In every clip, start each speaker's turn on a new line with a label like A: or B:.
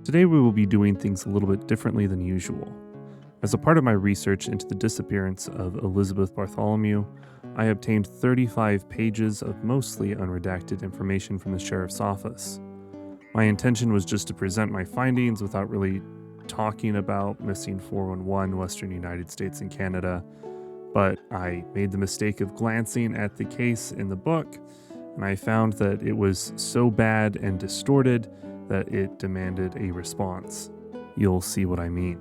A: Today we will be doing things a little bit differently than usual. As a part of my research into the disappearance of Elizabeth Bartholomew, I obtained 35 pages of mostly unredacted information from the sheriff's office. My intention was just to present my findings without really talking about missing 411 Western United States and Canada, but I made the mistake of glancing at the case in the book, and I found that it was so bad and distorted that it demanded a response. You'll see what I mean.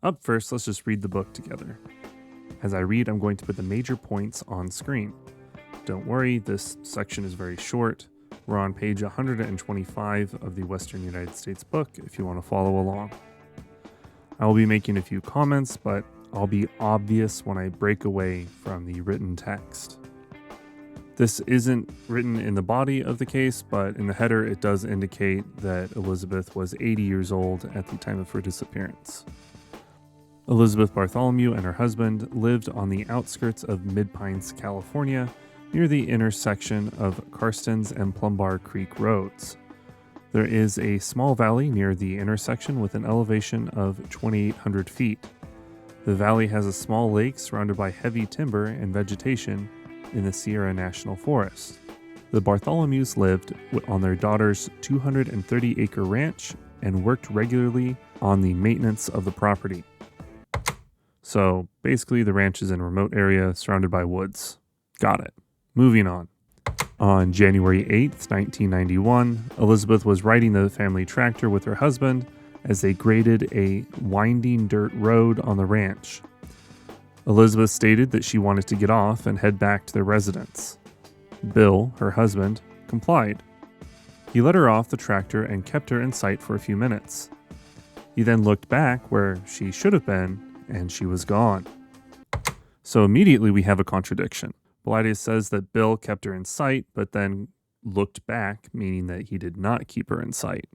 A: Up first, let's just read the book together. As I read, I'm going to put the major points on screen. Don't worry, this section is very short. We're on page 125 of the Western United States book if you want to follow along. I will be making a few comments, but I'll be obvious when I break away from the written text. This isn't written in the body of the case, but in the header it does indicate that Elizabeth was 80 years old at the time of her disappearance. Elizabeth Bartholomew and her husband lived on the outskirts of Mid-Pines, California, near the intersection of Karstens and Plumbar Creek roads. There is a small valley near the intersection with an elevation of 2,800 feet. The valley has a small lake surrounded by heavy timber and vegetation in the Sierra National Forest. The Bartholomews lived on their daughter's 230-acre ranch and worked regularly on the maintenance of the property. So basically the ranch is in a remote area surrounded by woods. Got it. Moving on. On January 8th, 1991, Elizabeth was riding the family tractor with her husband as they graded a winding dirt road on the ranch. Elizabeth stated that she wanted to get off and head back to their residence. Bill, her husband, complied. He let her off the tractor and kept her in sight for a few minutes. He then looked back where she should have been, and she was gone. So immediately we have a contradiction. Paulides says that Bill kept her in sight, but then looked back, meaning that he did not keep her in sight.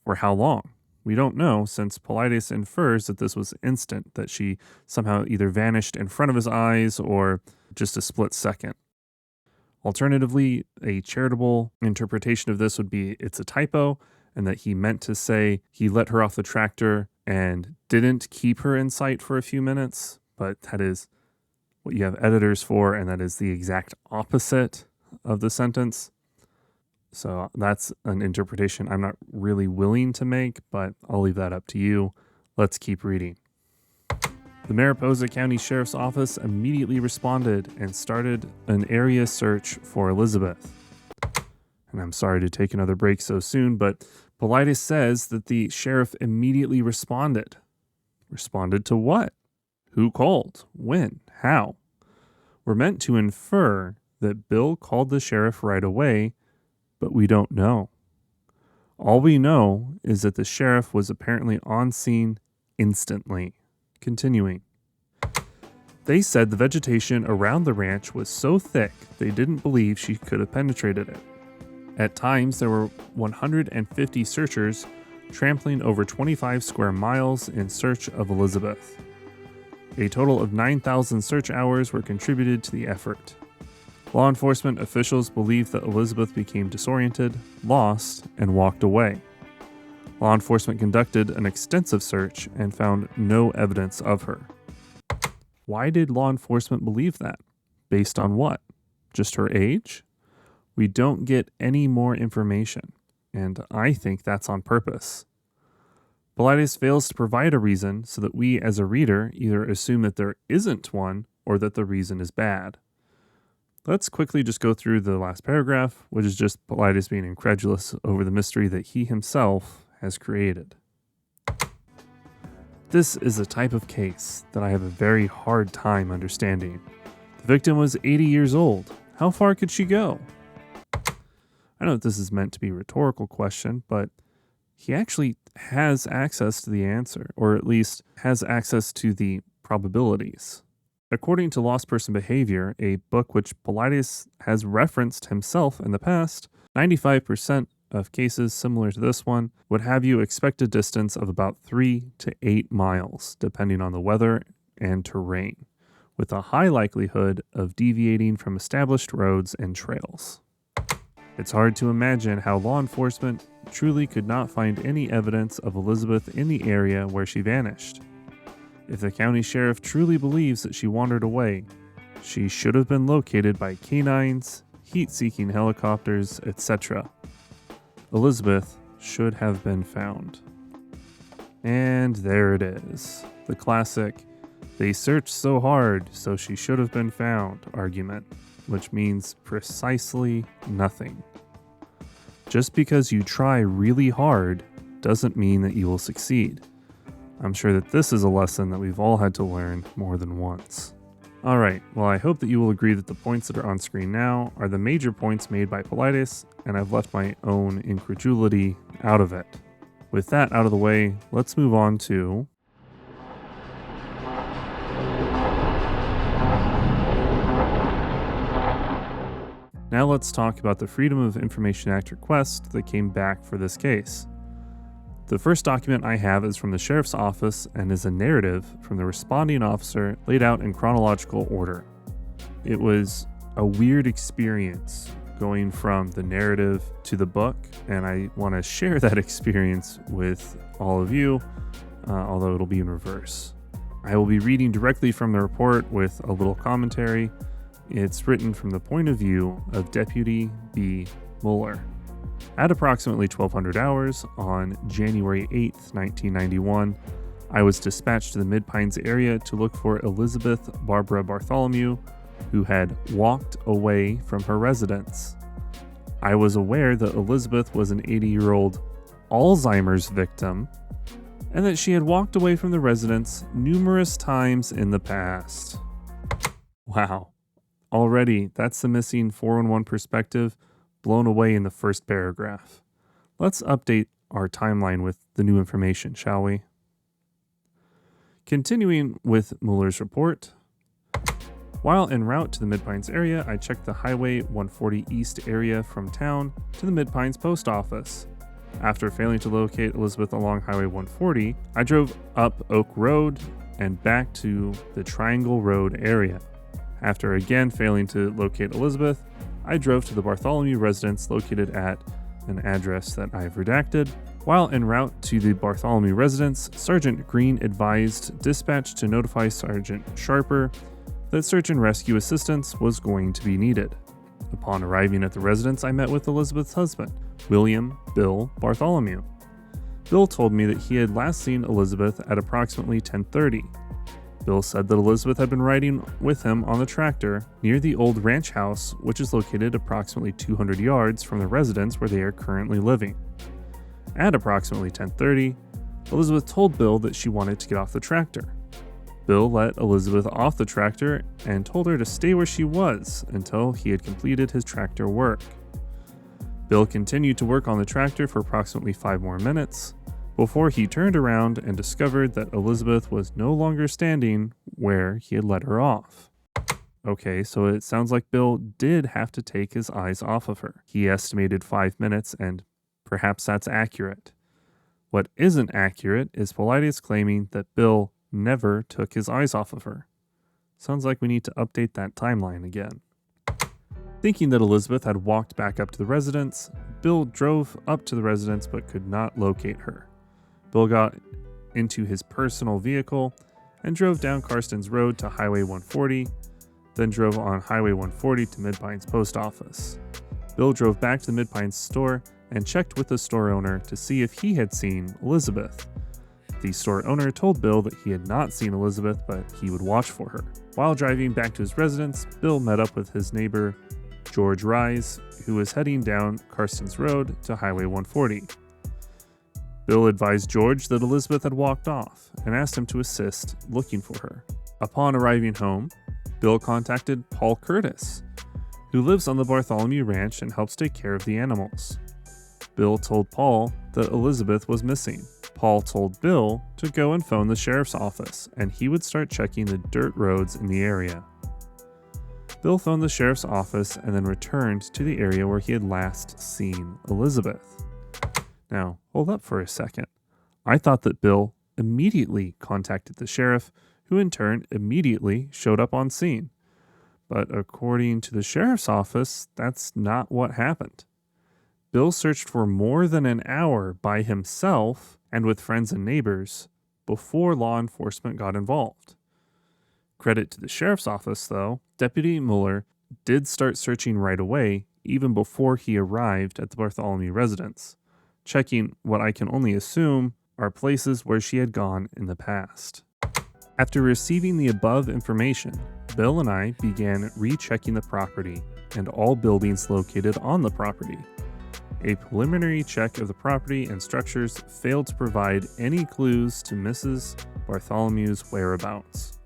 A: For how long? We don't know, since Paulides infers that this was instant, that she somehow either vanished in front of his eyes or just a split second. Alternatively, a charitable interpretation of this would be it's a typo, and that he meant to say he let her off the tractor and didn't keep her in sight for a few minutes, but that is what you have editors for, and that is the exact opposite of the sentence. So that's an interpretation I'm not really willing to make, but I'll leave that up to you. Let's keep reading. The Mariposa County Sheriff's Office immediately responded and started an area search for Elizabeth. And I'm sorry to take another break so soon, but Paulides says that the sheriff immediately responded. Responded to what? Who called? When? How? We're meant to infer that Bill called the sheriff right away, but we don't know. All we know is that the sheriff was apparently on scene instantly. Continuing. They said the vegetation around the ranch was so thick they didn't believe she could have penetrated it. At times, there were 150 searchers trampling over 25 square miles in search of Elizabeth. A total of 9,000 search hours were contributed to the effort. Law enforcement officials believe that Elizabeth became disoriented, lost, and walked away. Law enforcement conducted an extensive search and found no evidence of her. Why did law enforcement believe that? Based on what? Just her age? We don't get any more information, and I think that's on purpose. Paulides fails to provide a reason so that we as a reader either assume that there isn't one or that the reason is bad. Let's quickly just go through the last paragraph, which is just Paulides being incredulous over the mystery that he himself has created. This is a type of case that I have a very hard time understanding. The victim was 80 years old. How far could she go? I know that this is meant to be a rhetorical question, but he actually has access to the answer, or at least has access to the probabilities. According to Lost Person Behavior, a book which Paulides has referenced himself in the past, 95% of cases similar to this one would have you expect a distance of about 3 to 8 miles, depending on the weather and terrain, with a high likelihood of deviating from established roads and trails. It's hard to imagine how law enforcement truly could not find any evidence of Elizabeth in the area where she vanished. If the county sheriff truly believes that she wandered away, she should have been located by canines, heat-seeking helicopters, etc. Elizabeth should have been found. And there it is, the classic, "they searched so hard, so she should have been found" argument, which means precisely nothing. Just because you try really hard doesn't mean that you will succeed. I'm sure that this is a lesson that we've all had to learn more than once. Alright, well, I hope that you will agree that the points that are on screen now are the major points made by Paulides, and I've left my own incredulity out of it. With that out of the way, let's move on to Now let's talk about the Freedom of Information Act request that came back for this case. The first document I have is from the sheriff's office and is a narrative from the responding officer laid out in chronological order. It was a weird experience going from the narrative to the book, and I want to share that experience with all of you, although it'll be in reverse. I will be reading directly from the report with a little commentary. It's written from the point of view of Deputy B. Mueller. At approximately 1200 hours on January 8, 1991, I was dispatched to the Mid-Pines area to look for Elizabeth Barbara Bartholomew, who had walked away from her residence. I was aware that Elizabeth was an 80-year-old Alzheimer's victim and that she had walked away from the residence numerous times in the past. Wow. Already, that's the missing 411 perspective blown away in the first paragraph. Let's update our timeline with the new information, shall we? Continuing with Mueller's report. While en route to the Mid-Pines area, I checked the Highway 140 East area from town to the Mid-Pines post office. After failing to locate Elizabeth along Highway 140, I drove up Oak Road and back to the Triangle Road area. After again failing to locate Elizabeth, I drove to the Bartholomew residence located at an address that I've redacted. While en route to the Bartholomew residence, Sergeant Green advised dispatch to notify Sergeant Sharper that search and rescue assistance was going to be needed. Upon arriving at the residence, I met with Elizabeth's husband, William Bill Bartholomew. Bill told me that he had last seen Elizabeth at approximately 10:30. Bill said that Elizabeth had been riding with him on the tractor near the old ranch house, which is located approximately 200 yards from the residence where they are currently living. At approximately 10:30, Elizabeth told Bill that she wanted to get off the tractor. Bill let Elizabeth off the tractor and told her to stay where she was until he had completed his tractor work. Bill continued to work on the tractor for approximately 5 more minutes before he turned around and discovered that Elizabeth was no longer standing where he had let her off. Okay, so it sounds like Bill did have to take his eyes off of her. He estimated 5 minutes, and perhaps that's accurate. What isn't accurate is Paulides claiming that Bill never took his eyes off of her. Sounds like we need to update that timeline again. Thinking that Elizabeth had walked back up to the residence, Bill drove up to the residence but could not locate her. Bill got into his personal vehicle and drove down Karstens Road to Highway 140, then drove on Highway 140 to Mid-Pines Post Office. Bill drove back to the Mid-Pines store and checked with the store owner to see if he had seen Elizabeth. The store owner told Bill that he had not seen Elizabeth, but he would watch for her. While driving back to his residence, Bill met up with his neighbor, George Rise, who was heading down Karstens Road to Highway 140. Bill advised George that Elizabeth had walked off and asked him to assist looking for her. Upon arriving home, Bill contacted Paul Curtis, who lives on the Bartholomew Ranch and helps take care of the animals. Bill told Paul that Elizabeth was missing. Paul told Bill to go and phone the sheriff's office, and he would start checking the dirt roads in the area. Bill phoned the sheriff's office and then returned to the area where he had last seen Elizabeth. Now, hold up for a second. I thought that Bill immediately contacted the sheriff, who in turn immediately showed up on scene. But according to the sheriff's office, that's not what happened. Bill searched for more than an hour by himself and with friends and neighbors before law enforcement got involved. Credit to the sheriff's office, though, Deputy Mueller did start searching right away, even before he arrived at the Bartholomew residence, checking what I can only assume are places where she had gone in the past. After receiving the above information, Bill and I began rechecking the property and all buildings located on the property. A preliminary check of the property and structures failed to provide any clues to Mrs. Bartholomew's whereabouts.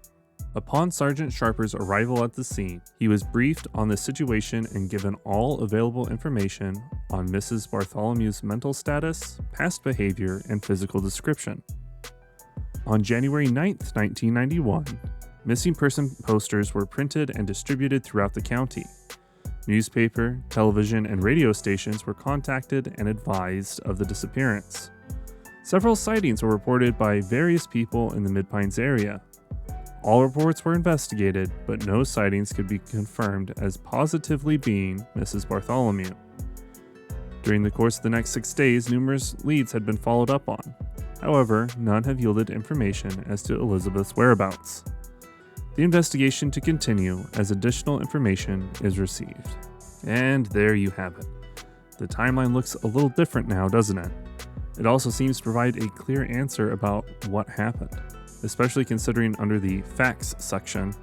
A: Upon Sergeant Sharper's arrival at the scene, he was briefed on the situation and given all available information on Mrs. Bartholomew's mental status, past behavior, and physical description. On January 9th, 1991, missing person posters were printed and distributed throughout the county. Newspaper, television, and radio stations were contacted and advised of the disappearance. Several sightings were reported by various people in the Mid-Pines area. All reports were investigated, but no sightings could be confirmed as positively being Mrs. Bartholomew. During the course of the next 6 days, numerous leads had been followed up on. However, none have yielded information as to Elizabeth's whereabouts. The investigation to continue as additional information is received. And there you have it. The timeline looks a little different now, doesn't it? It also seems to provide a clear answer about what happened, especially considering under the facts section,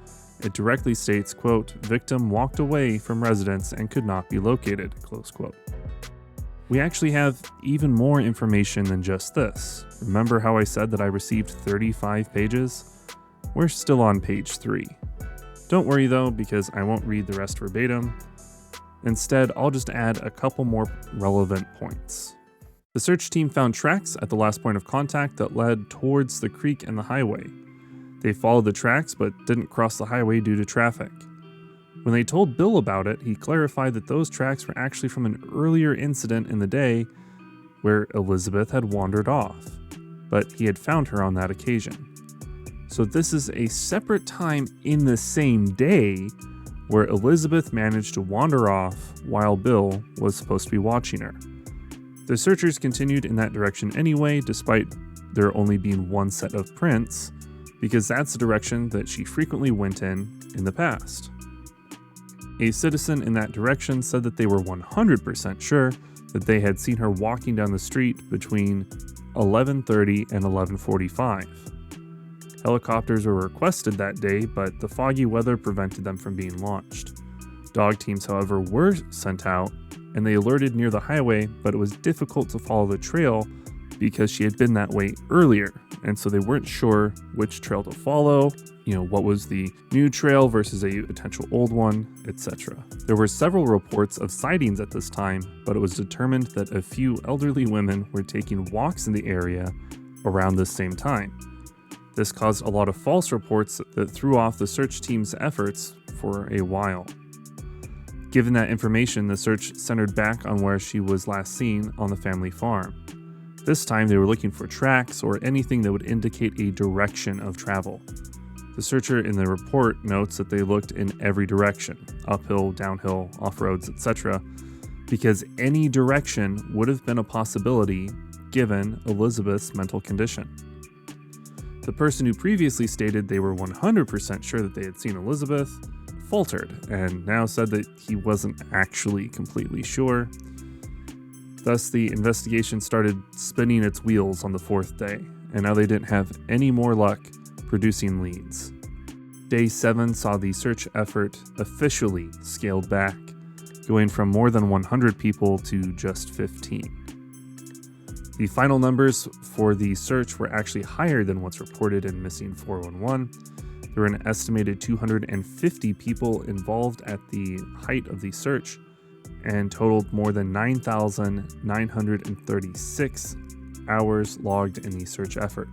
A: it directly states, quote, "Victim walked away from residence and could not be located," close quote. We actually have even more information than just this. Remember how I said that I received 35 pages? We're still on page 3. Don't worry though, because I won't read the rest verbatim. Instead, I'll just add a couple more relevant points. The search team found tracks at the last point of contact that led towards the creek and the highway. They followed the tracks but didn't cross the highway due to traffic. When they told Bill about it, he clarified that those tracks were actually from an earlier incident in the day where Elizabeth had wandered off, but he had found her on that occasion. So this is a separate time in the same day where Elizabeth managed to wander off while Bill was supposed to be watching her. The searchers continued in that direction anyway, despite there only being one set of prints, because that's the direction that she frequently went in the past. A citizen in that direction said that they were 100% sure that they had seen her walking down the street between 11:30 and 11:45. Helicopters were requested that day, but the foggy weather prevented them from being launched. Dog teams, however, were sent out, and they alerted near the highway, but it was difficult to follow the trail because she had been that way earlier, and so they weren't sure which trail to follow, what was the new trail versus a potential old one, etc. There were several reports of sightings at this time, but it was determined that a few elderly women were taking walks in the area around this same time. This caused a lot of false reports that threw off the search team's efforts for a while. Given that information, the search centered back on where she was last seen on the family farm. This time they were looking for tracks or anything that would indicate a direction of travel. The searcher in the report notes that they looked in every direction, uphill, downhill, off-roads, etc., because any direction would have been a possibility given Elizabeth's mental condition. The person who previously stated they were 100% sure that they had seen Elizabeth faltered and now said that he wasn't actually completely sure. Thus, the investigation started spinning its wheels on the 4th day, and now they didn't have any more luck producing leads. Day 7 saw the search effort officially scaled back, going from more than 100 people to just 15. The final numbers for the search were actually higher than what's reported in Missing 411. There were an estimated 250 people involved at the height of the search, and totaled more than 9,936 hours logged in the search effort.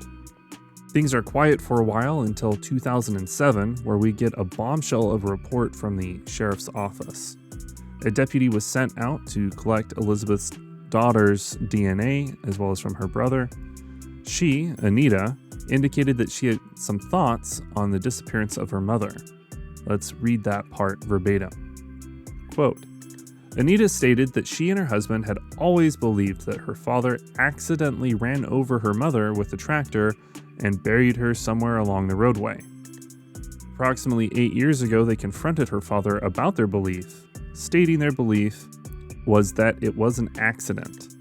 A: Things are quiet for a while until 2007, where we get a bombshell of a report from the sheriff's office. A deputy was sent out to collect Elizabeth's daughter's DNA, as well as from her brother. She, Anita, indicated that she had some thoughts on the disappearance of her mother. Let's read that part verbatim. Quote, Anita stated that she and her husband had always believed that her father accidentally ran over her mother with a tractor and buried her somewhere along the roadway. Approximately 8 years ago, they confronted her father about their belief, stating their belief was that it was an accident.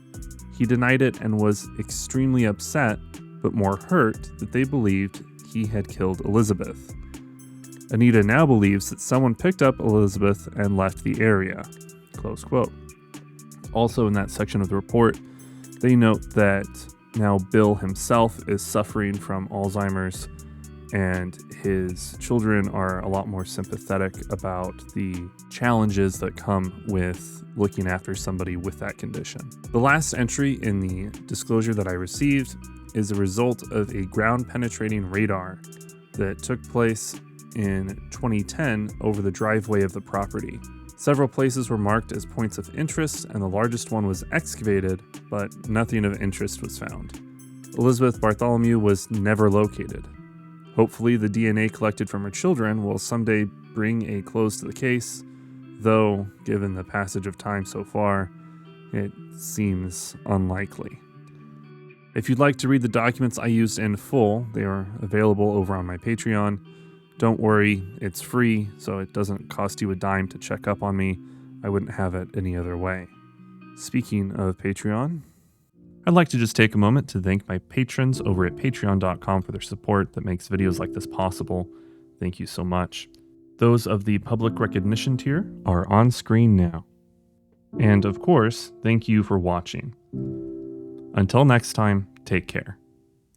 A: He denied it and was extremely upset, but more hurt that they believed he had killed Elizabeth. Anita now believes that someone picked up Elizabeth and left the area. Close quote. Also in that section of the report, they note that now Bill himself is suffering from Alzheimer's, and his children are a lot more sympathetic about the challenges that come with looking after somebody with that condition. The last entry in the disclosure that I received is a result of a ground-penetrating radar that took place in 2010 over the driveway of the property. Several places were marked as points of interest, and the largest one was excavated, but nothing of interest was found. Elizabeth Bartholomew was never located. Hopefully, the DNA collected from her children will someday bring a close to the case, though, given the passage of time so far, it seems unlikely. If you'd like to read the documents I used in full, they are available over on my Patreon. Don't worry, it's free, so it doesn't cost you a dime to check up on me. I wouldn't have it any other way. Speaking of Patreon, I'd like to just take a moment to thank my patrons over at patreon.com for their support that makes videos like this possible. Thank you so much. Those of the public recognition tier are on screen now. And of course, thank you for watching. Until next time, take care.